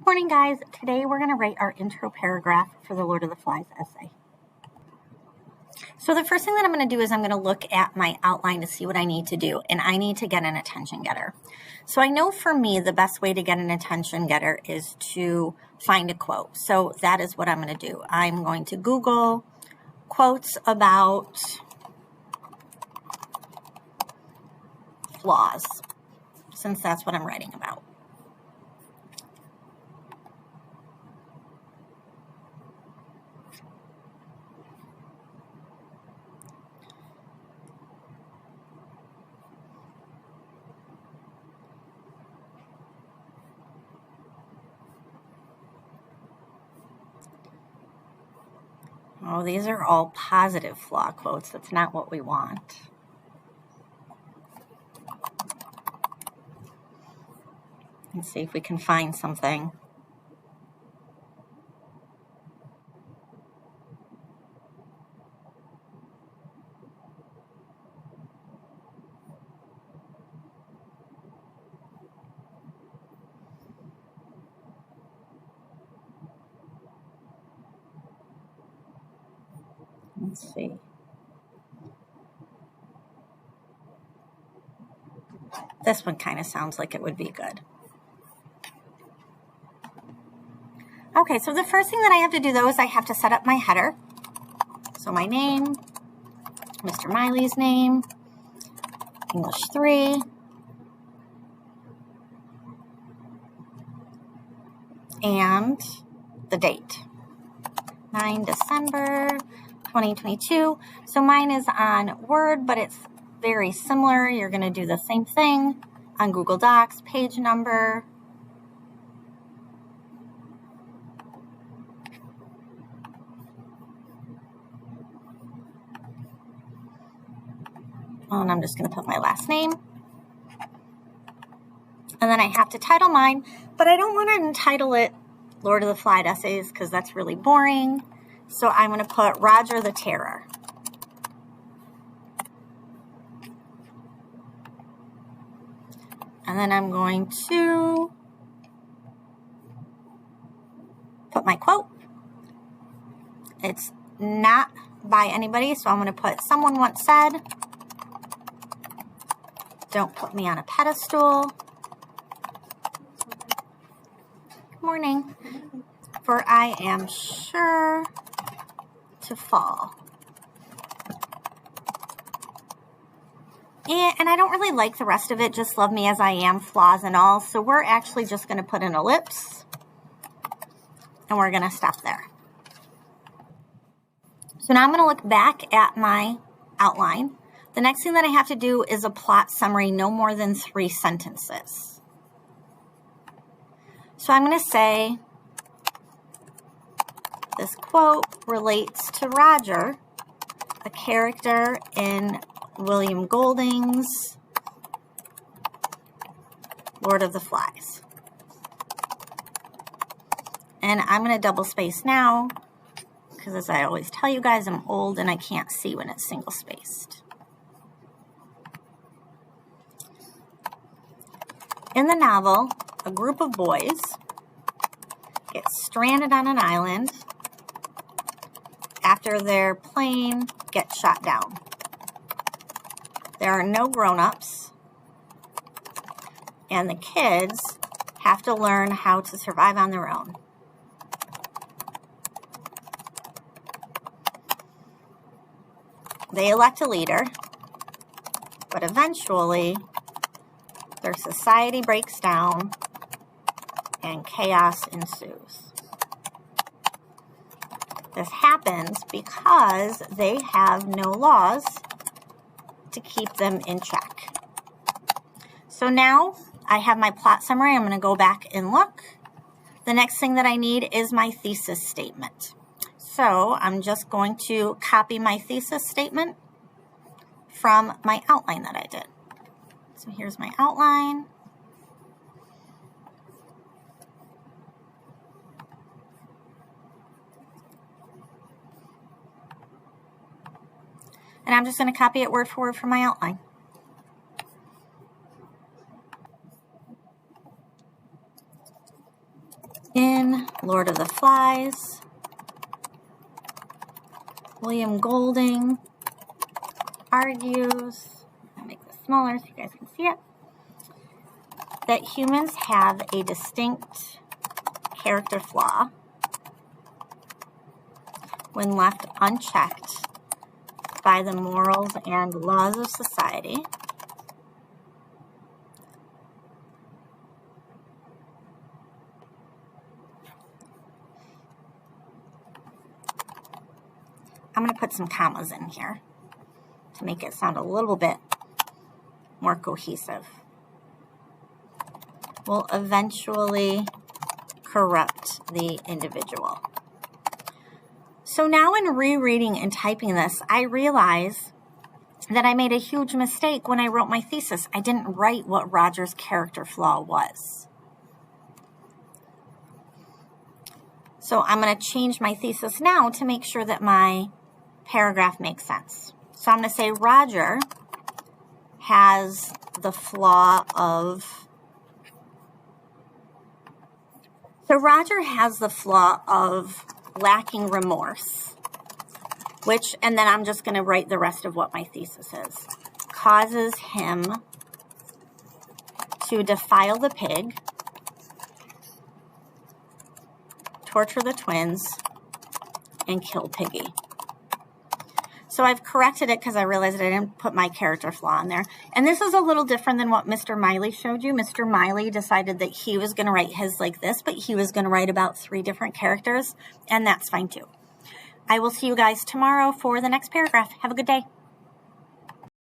Good morning, guys. Today we're going to write our intro paragraph for the Lord of the Flies essay. So the first thing that I'm going to do is I'm going to look at my outline to see what I need to do, and I need to get an attention getter. So I know for me the best way to get an attention getter is to find a quote. So that is what I'm going to do. I'm going to Google quotes about flaws, since that's what I'm writing about. Oh, these are all positive flaw quotes. That's not what we want. Let's see if we can find something. Let's see. This one kind of sounds like it would be good. Okay, so the first thing that I have to do though is I have to set up my header. So my name, Mr. Miley's name, English 3, and the date, 9 December 2022. So mine is on Word, but it's very similar. You're going to do the same thing on Google Docs, page number, and I'm just going to put my last name. And then I have to title mine, but I don't want to entitle it Lord of the Flies Essays because that's really boring. So I'm going to put Roger the Terror. And then I'm going to put my quote. It's not by anybody, so I'm going to put someone once said, don't put me on a pedestal. Good morning. For I am sure to fall. And I don't really like the rest of it, just love me as I am, flaws and all. So we're actually just going to put an ellipse, and we're going to stop there. So now I'm going to look back at my outline. The next thing that I have to do is a plot summary, no more than 3 sentences. So I'm going to say, this quote relates to Roger, a character in William Golding's Lord of the Flies. And I'm going to double space now, because as I always tell you guys, I'm old and I can't see when it's single spaced. In the novel, a group of boys get stranded on an island after their plane gets shot down. There are no grown-ups, and the kids have to learn how to survive on their own. They elect a leader, but eventually their society breaks down and chaos ensues. This happens because they have no laws to keep them in check. So now I have my plot summary. I'm going to go back and look. The next thing that I need is my thesis statement. So I'm just going to copy my thesis statement from my outline that I did. So here's my outline. And I'm just going to copy it word for word from my outline. In Lord of the Flies, William Golding argues, I'll make this smaller so you guys can see it, that humans have a distinct character flaw when left unchecked by the morals and laws of society. I'm going to put some commas in here to make it sound a little bit more cohesive. Will eventually corrupt the individual. So now in rereading and typing this, I realize that I made a huge mistake when I wrote my thesis. I didn't write what Roger's character flaw was. So I'm going to change my thesis now to make sure that my paragraph makes sense. So I'm going to say Roger has the flaw of... So Roger has the flaw of lacking remorse, which, and then I'm just going to write the rest of what my thesis is, causes him to defile the pig, torture the twins, and kill Piggy. So I've corrected it because I realized that I didn't put my character flaw in there. And this is a little different than what Mr. Miley showed you. Mr. Miley decided that he was going to write his like this, but he was going to write about 3 different characters, and that's fine too. I will see you guys tomorrow for the next paragraph. Have a good day.